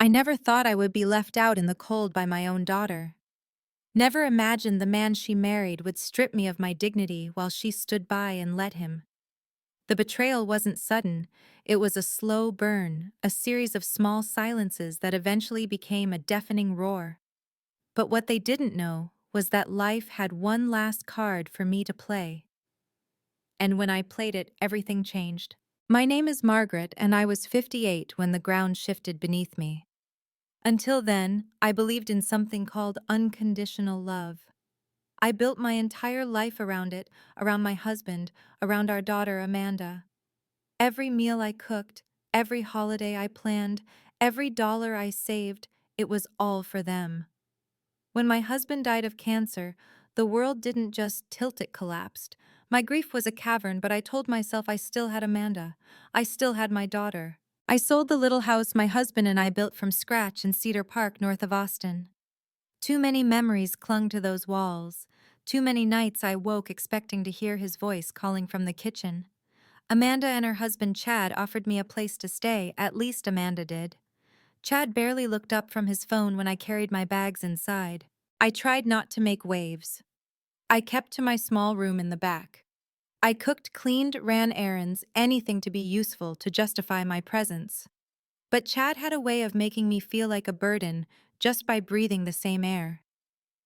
I never thought I would be left out in the cold by my own daughter. Never imagined the man she married would strip me of my dignity while she stood by and let him. The betrayal wasn't sudden, it was a slow burn, a series of small silences that eventually became a deafening roar. But what they didn't know was that life had one last card for me to play. And when I played it, everything changed. My name is Margaret, and I was 58 when the ground shifted beneath me. Until then, I believed in something called unconditional love. I built my entire life around it, around my husband, around our daughter Amanda. Every meal I cooked, every holiday I planned, every dollar I saved, it was all for them. When my husband died of cancer, the world didn't just tilt, it collapsed. My grief was a cavern, but I told myself I still had Amanda. I still had my daughter. I sold the little house my husband and I built from scratch in Cedar Park, north of Austin. Too many memories clung to those walls. Too many nights I woke expecting to hear his voice calling from the kitchen. Amanda and her husband Chad offered me a place to stay, at least Amanda did. Chad barely looked up from his phone when I carried my bags inside. I tried not to make waves. I kept to my small room in the back. I cooked, cleaned, ran errands, anything to be useful to justify my presence. But Chad had a way of making me feel like a burden just by breathing the same air.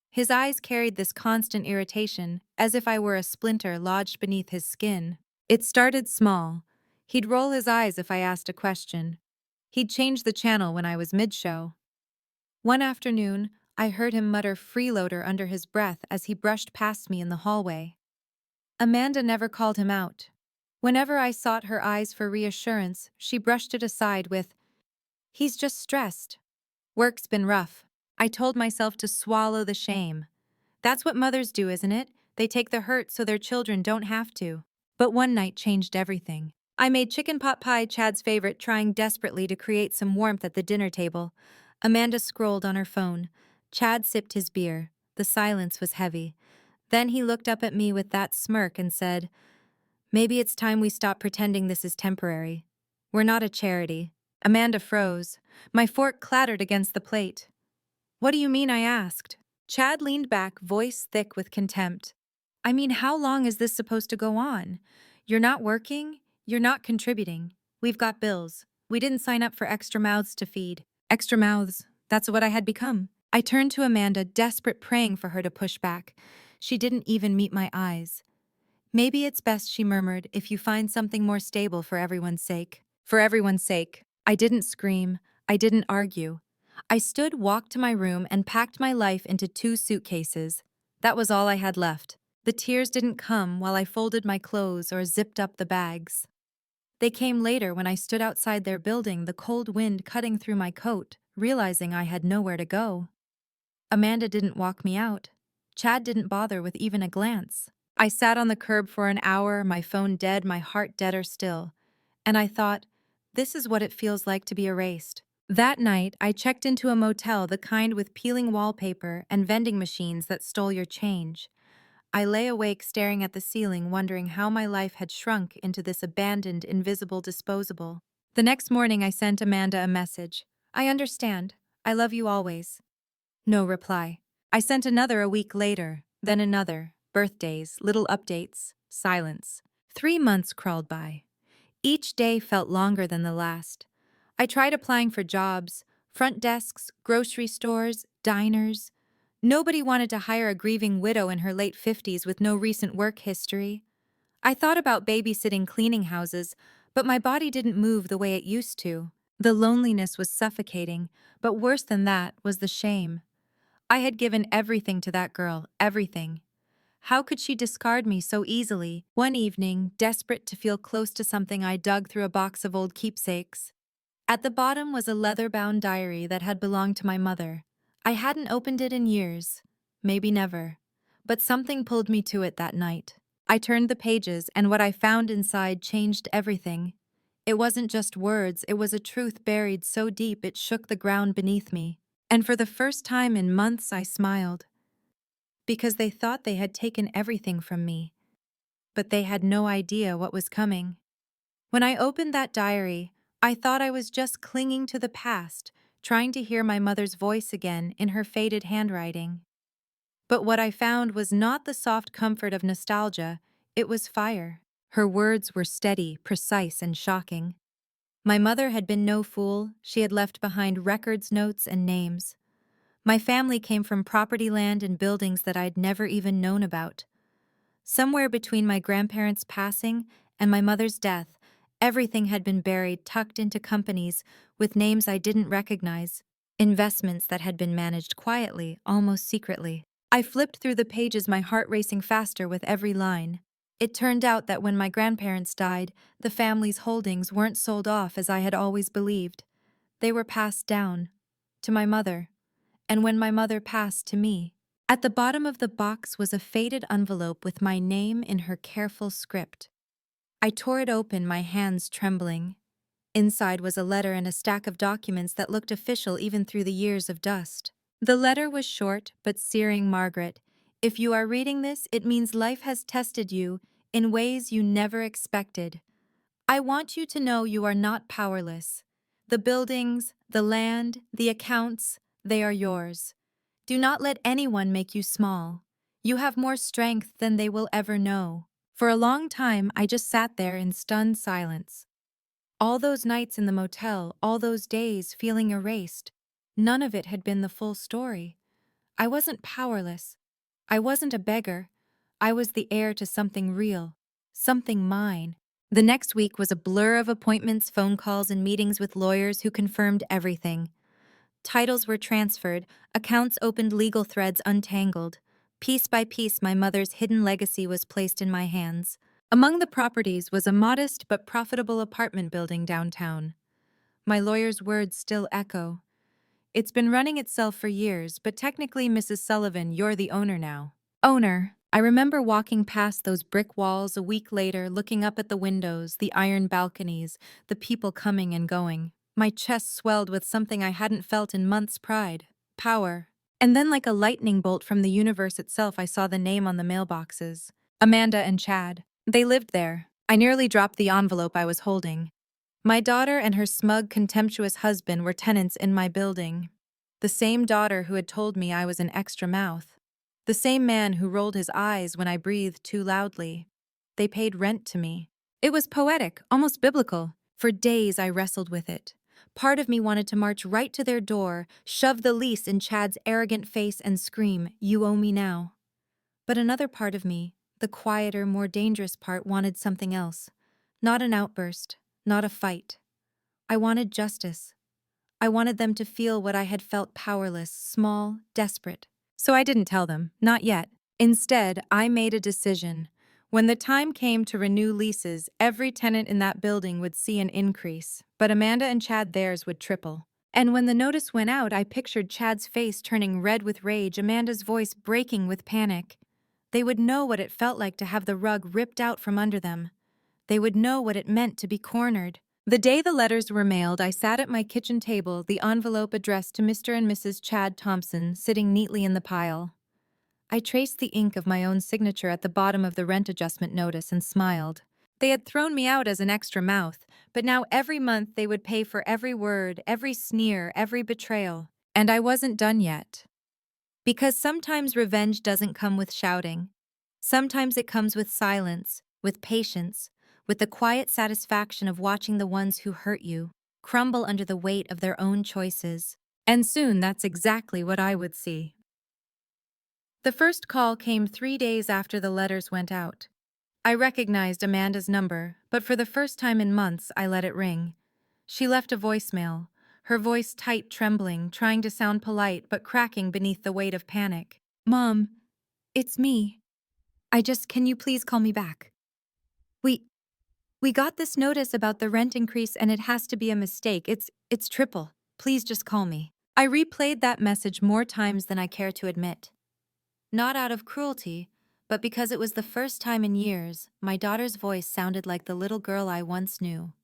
His eyes carried this constant irritation, as if I were a splinter lodged beneath his skin. It started small. He'd roll his eyes if I asked a question. He'd change the channel when I was mid-show. One afternoon, I heard him mutter freeloader under his breath as he brushed past me in the hallway. Amanda never called him out. Whenever I sought her eyes for reassurance, she brushed it aside with, "He's just stressed. Work's been rough." I told myself to swallow the shame. That's what mothers do, isn't it? They take the hurt so their children don't have to. But one night changed everything. I made chicken pot pie, Chad's favorite, trying desperately to create some warmth at the dinner table. Amanda scrolled on her phone. Chad sipped his beer. The silence was heavy. Then he looked up at me with that smirk and said, "Maybe it's time we stop pretending this is temporary. We're not a charity." Amanda froze. My fork clattered against the plate. "What do you mean?" I asked. Chad leaned back, voice thick with contempt. "I mean, how long is this supposed to go on? You're not working, you're not contributing. We've got bills. We didn't sign up for extra mouths to feed." Extra mouths, that's what I had become. I turned to Amanda, desperate, praying for her to push back. She didn't even meet my eyes. "Maybe it's best," she murmured, "if you find something more stable for everyone's sake." For everyone's sake. I didn't scream. I didn't argue. I stood, walked to my room, and packed my life into 2 suitcases. That was all I had left. The tears didn't come while I folded my clothes or zipped up the bags. They came later when I stood outside their building, the cold wind cutting through my coat, realizing I had nowhere to go. Amanda didn't walk me out. Chad didn't bother with even a glance. I sat on the curb for an hour, my phone dead, my heart deader still. And I thought, this is what it feels like to be erased. That night, I checked into a motel, the kind with peeling wallpaper and vending machines that stole your change. I lay awake staring at the ceiling, wondering how my life had shrunk into this abandoned, invisible disposable. The next morning, I sent Amanda a message. "I understand. I love you always." No reply. I sent another a week later, then another. Birthdays, little updates, silence. 3 months crawled by. Each day felt longer than the last. I tried applying for jobs, front desks, grocery stores, diners. Nobody wanted to hire a grieving widow in her late 50s with no recent work history. I thought about babysitting cleaning houses, but my body didn't move the way it used to. The loneliness was suffocating, but worse than that was the shame. I had given everything to that girl, everything. How could she discard me so easily? One evening, desperate to feel close to something, I dug through a box of old keepsakes. At the bottom was a leather-bound diary that had belonged to my mother. I hadn't opened it in years, maybe never, but something pulled me to it that night. I turned the pages, and what I found inside changed everything. It wasn't just words, it was a truth buried so deep it shook the ground beneath me. And for the first time in months, I smiled. Because they thought they had taken everything from me. But they had no idea what was coming. When I opened that diary, I thought I was just clinging to the past, trying to hear my mother's voice again in her faded handwriting. But what I found was not the soft comfort of nostalgia, it was fire. Her words were steady, precise, and shocking. My mother had been no fool, she had left behind records, notes, and names. My family came from property land and buildings that I'd never even known about. Somewhere between my grandparents' passing and my mother's death, everything had been buried, tucked into companies with names I didn't recognize, investments that had been managed quietly, almost secretly. I flipped through the pages, my heart racing faster with every line. It turned out that when my grandparents died, the family's holdings weren't sold off as I had always believed. They were passed down to my mother, and when my mother passed, to me. At the bottom of the box was a faded envelope with my name in her careful script. I tore it open, my hands trembling. Inside was a letter and a stack of documents that looked official even through the years of dust. The letter was short but searing. Margaret, if you are reading this, it means life has tested you in ways you never expected. I want you to know you are not powerless. The buildings, the land, the accounts, they are yours. Do not let anyone make you small. You have more strength than they will ever know. For a long time, I just sat there in stunned silence. All those nights in the motel, all those days feeling erased, none of it had been the full story. I wasn't powerless. I wasn't a beggar. I was the heir to something real, something mine. The next week was a blur of appointments, phone calls, and meetings with lawyers who confirmed everything. Titles were transferred, accounts opened, legal threads untangled. Piece by piece, my mother's hidden legacy was placed in my hands. Among the properties was a modest but profitable apartment building downtown. My lawyer's words still echo. It's been running itself for years, but technically, Mrs. Sullivan, you're the owner now. Owner. I remember walking past those brick walls a week later, looking up at the windows, the iron balconies, the people coming and going. My chest swelled with something I hadn't felt in months: pride, power. And then, like a lightning bolt from the universe itself, I saw the name on the mailboxes. Amanda and Chad. They lived there. I nearly dropped the envelope I was holding. My daughter and her smug, contemptuous husband were tenants in my building. The same daughter who had told me I was an extra mouth. The same man who rolled his eyes when I breathed too loudly. They paid rent to me. It was poetic, almost biblical. For days I wrestled with it. Part of me wanted to march right to their door, shove the lease in Chad's arrogant face and scream, "You owe me now." But another part of me, the quieter, more dangerous part, wanted something else. Not an outburst, not a fight. I wanted justice. I wanted them to feel what I had felt: powerless, small, desperate. So I didn't tell them, not yet. Instead, I made a decision. When the time came to renew leases, every tenant in that building would see an increase, but Amanda and Chad, theirs would triple. And when the notice went out, I pictured Chad's face turning red with rage, Amanda's voice breaking with panic. They would know what it felt like to have the rug ripped out from under them. They would know what it meant to be cornered. The day the letters were mailed, I sat at my kitchen table, the envelope addressed to Mr. and Mrs. Chad Thompson sitting neatly in the pile. I traced the ink of my own signature at the bottom of the rent adjustment notice and smiled. They had thrown me out as an extra mouth, but now every month they would pay for every word, every sneer, every betrayal. And I wasn't done yet. Because sometimes revenge doesn't come with shouting. Sometimes it comes with silence, with patience, with the quiet satisfaction of watching the ones who hurt you crumble under the weight of their own choices. And soon that's exactly what I would see. The first call came 3 days after the letters went out. I recognized Amanda's number, but for the first time in months I let it ring. She left a voicemail, her voice tight, trembling, trying to sound polite but cracking beneath the weight of panic. "Mom, it's me. Can you please call me back? We got this notice about the rent increase and it has to be a mistake. It's triple. Please just call me." I replayed that message more times than I care to admit. Not out of cruelty, but because it was the first time in years my daughter's voice sounded like the little girl I once knew.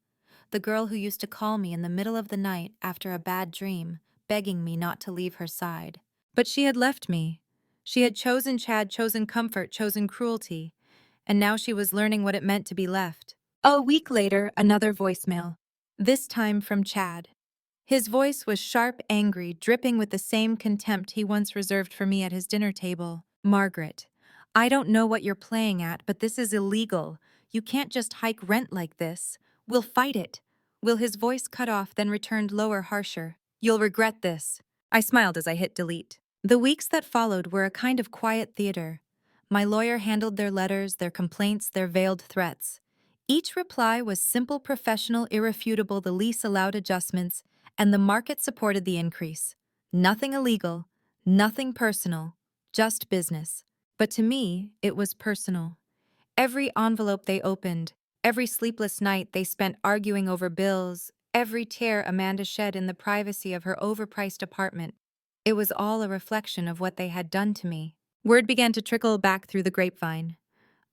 The girl who used to call me in the middle of the night after a bad dream, begging me not to leave her side. But she had left me. She had chosen Chad, chosen comfort, chosen cruelty, and now she was learning what it meant to be left. A week later, another voicemail. This time from Chad. His voice was sharp, angry, dripping with the same contempt he once reserved for me at his dinner table. Margaret, I don't know what you're playing at, but this is illegal. You can't just hike rent like this. We'll fight it. Will his voice cut off, then returned lower, harsher. You'll regret this. I smiled as I hit delete. The weeks that followed were a kind of quiet theater. My lawyer handled their letters, their complaints, their veiled threats. Each reply was simple, professional, irrefutable. The lease allowed adjustments, and the market supported the increase. Nothing illegal, nothing personal, just business. But to me, it was personal. Every envelope they opened, every sleepless night they spent arguing over bills, every tear Amanda shed in the privacy of her overpriced apartment, it was all a reflection of what they had done to me. Word began to trickle back through the grapevine.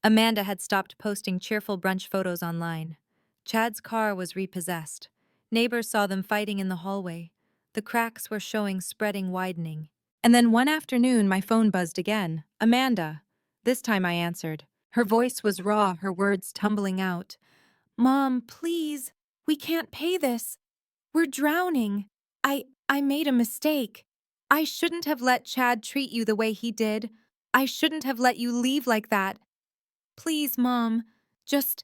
Amanda had stopped posting cheerful brunch photos online. Chad's car was repossessed. Neighbors saw them fighting in the hallway. The cracks were showing, spreading, widening. And then one afternoon, my phone buzzed again. Amanda. This time I answered. Her voice was raw, her words tumbling out. Mom, please. We can't pay this. We're drowning. I made a mistake. I shouldn't have let Chad treat you the way he did. I shouldn't have let you leave like that. Please, Mom, just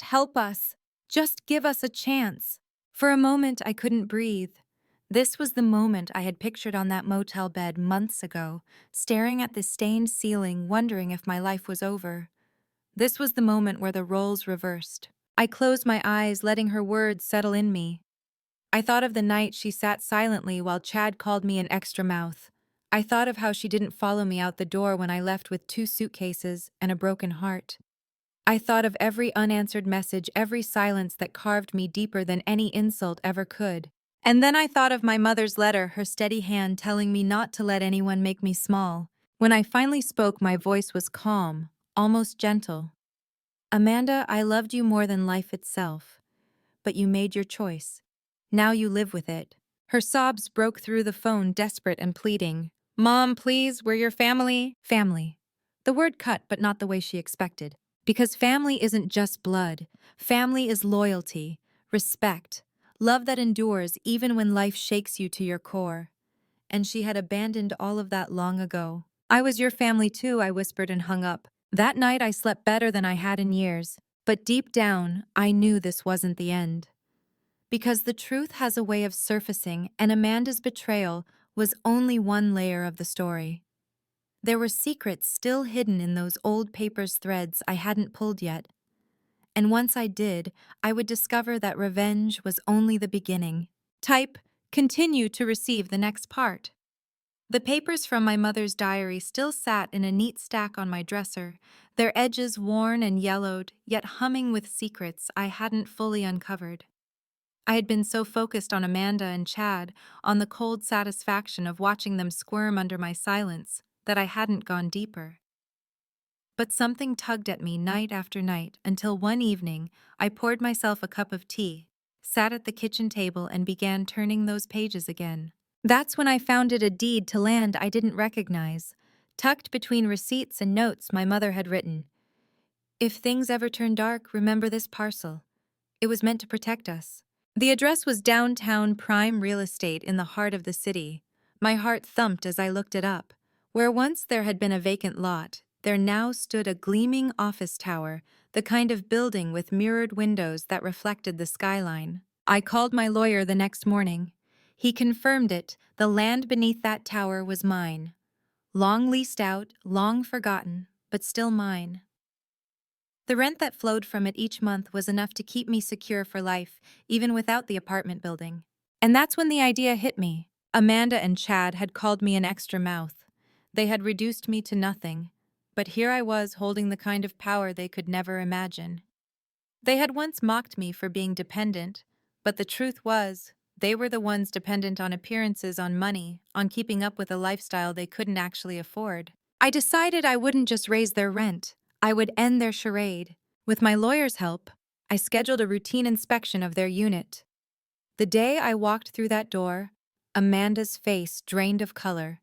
help us. Just give us a chance. For a moment, I couldn't breathe. This was the moment I had pictured on that motel bed months ago, staring at the stained ceiling, wondering if my life was over. This was the moment where the roles reversed. I closed my eyes, letting her words settle in me. I thought of the night she sat silently while Chad called me an extra mouth. I thought of how she didn't follow me out the door when I left with 2 suitcases and a broken heart. I thought of every unanswered message, every silence that carved me deeper than any insult ever could. And then I thought of my mother's letter, her steady hand telling me not to let anyone make me small. When I finally spoke, my voice was calm, almost gentle. Amanda, I loved you more than life itself. But you made your choice. Now you live with it. Her sobs broke through the phone, desperate and pleading. Mom, please, we're your family. Family. The word cut, but not the way she expected. Because family isn't just blood. Family is loyalty, respect, love that endures even when life shakes you to your core. And she had abandoned all of that long ago. I was your family too, I whispered and hung up. That night I slept better than I had in years. But deep down, I knew this wasn't the end. Because the truth has a way of surfacing, and Amanda's betrayal was only one layer of the story. There were secrets still hidden in those old papers threads I hadn't pulled yet. And once I did, I would discover that revenge was only the beginning. Type, continue to receive the next part. The papers from my mother's diary still sat in a neat stack on my dresser, their edges worn and yellowed, yet humming with secrets I hadn't fully uncovered. I had been so focused on Amanda and Chad, on the cold satisfaction of watching them squirm under my silence, that I hadn't gone deeper. But something tugged at me night after night until one evening I poured myself a cup of tea, sat at the kitchen table, and began turning those pages again. That's when I found it a deed to land I didn't recognize, tucked between receipts and notes my mother had written. If things ever turn dark, remember this parcel. It was meant to protect us. The address was downtown prime real estate in the heart of the city. My heart thumped as I looked it up. Where once there had been a vacant lot, there now stood a gleaming office tower, the kind of building with mirrored windows that reflected the skyline. I called my lawyer the next morning. He confirmed it. The land beneath that tower was mine. Long leased out, long forgotten, but still mine. The rent that flowed from it each month was enough to keep me secure for life, even without the apartment building. And that's when the idea hit me. Amanda and Chad had called me an extra mouth. They had reduced me to nothing. But here I was holding the kind of power they could never imagine. They had once mocked me for being dependent, but the truth was, they were the ones dependent on appearances, on money, on keeping up with a lifestyle they couldn't actually afford. I decided I wouldn't just raise their rent. I would end their charade. With my lawyer's help, I scheduled a routine inspection of their unit. The day I walked through that door, Amanda's face drained of color.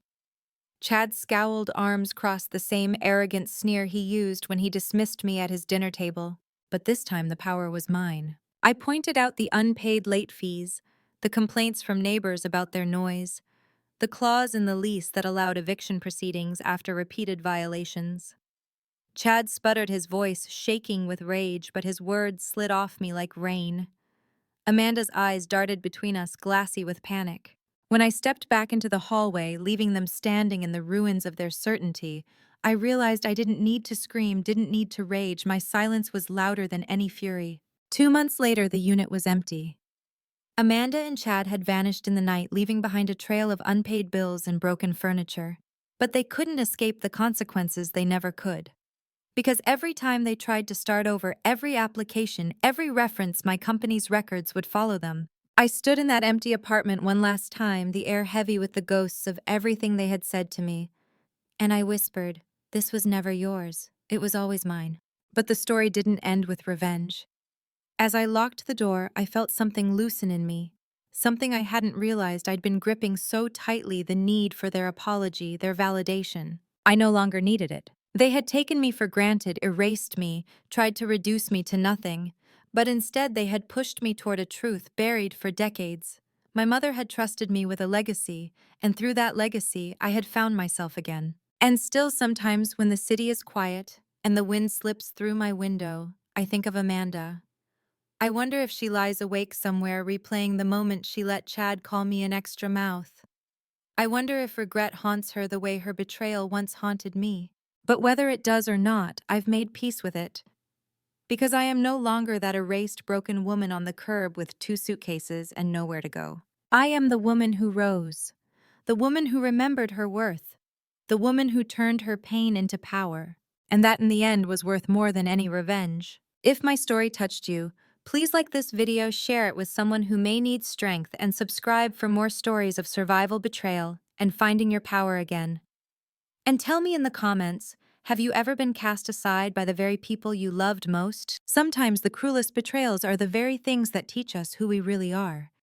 Chad's scowled arms crossed the same arrogant sneer he used when he dismissed me at his dinner table. But this time the power was mine. I pointed out the unpaid late fees, The complaints from neighbors about their noise, the clause in the lease that allowed eviction proceedings after repeated violations. Chad sputtered, his voice shaking with rage, but his words slid off me like rain. Amanda's eyes darted between us, glassy with panic. When I stepped back into the hallway, leaving them standing in the ruins of their certainty, I realized I didn't need to scream, didn't need to rage. My silence was louder than any fury. 2 months later, the unit was empty. Amanda and Chad had vanished in the night, leaving behind a trail of unpaid bills and broken furniture. But they couldn't escape the consequences. They never could. Because every time they tried to start over, every application, every reference, my company's records would follow them. I stood in that empty apartment one last time, the air heavy with the ghosts of everything they had said to me. And I whispered, "This was never yours. It was always mine." But the story didn't end with revenge. As I locked the door, I felt something loosen in me. Something I hadn't realized I'd been gripping so tightly, the need for their apology, their validation. I no longer needed it. They had taken me for granted, erased me, tried to reduce me to nothing. But instead they had pushed me toward a truth buried for decades. My mother had trusted me with a legacy, and through that legacy I had found myself again. And still sometimes when the city is quiet and the wind slips through my window, I think of Amanda. I wonder if she lies awake somewhere replaying the moment she let Chad call me an extra mouth. I wonder if regret haunts her the way her betrayal once haunted me. But whether it does or not, I've made peace with it. Because I am no longer that erased, broken woman on the curb with 2 suitcases and nowhere to go. I am the woman who rose, the woman who remembered her worth, the woman who turned her pain into power, and that in the end was worth more than any revenge. If my story touched you, please like this video, share it with someone who may need strength, and subscribe for more stories of survival, betrayal, and finding your power again. And tell me in the comments, have you ever been cast aside by the very people you loved most? Sometimes the cruelest betrayals are the very things that teach us who we really are.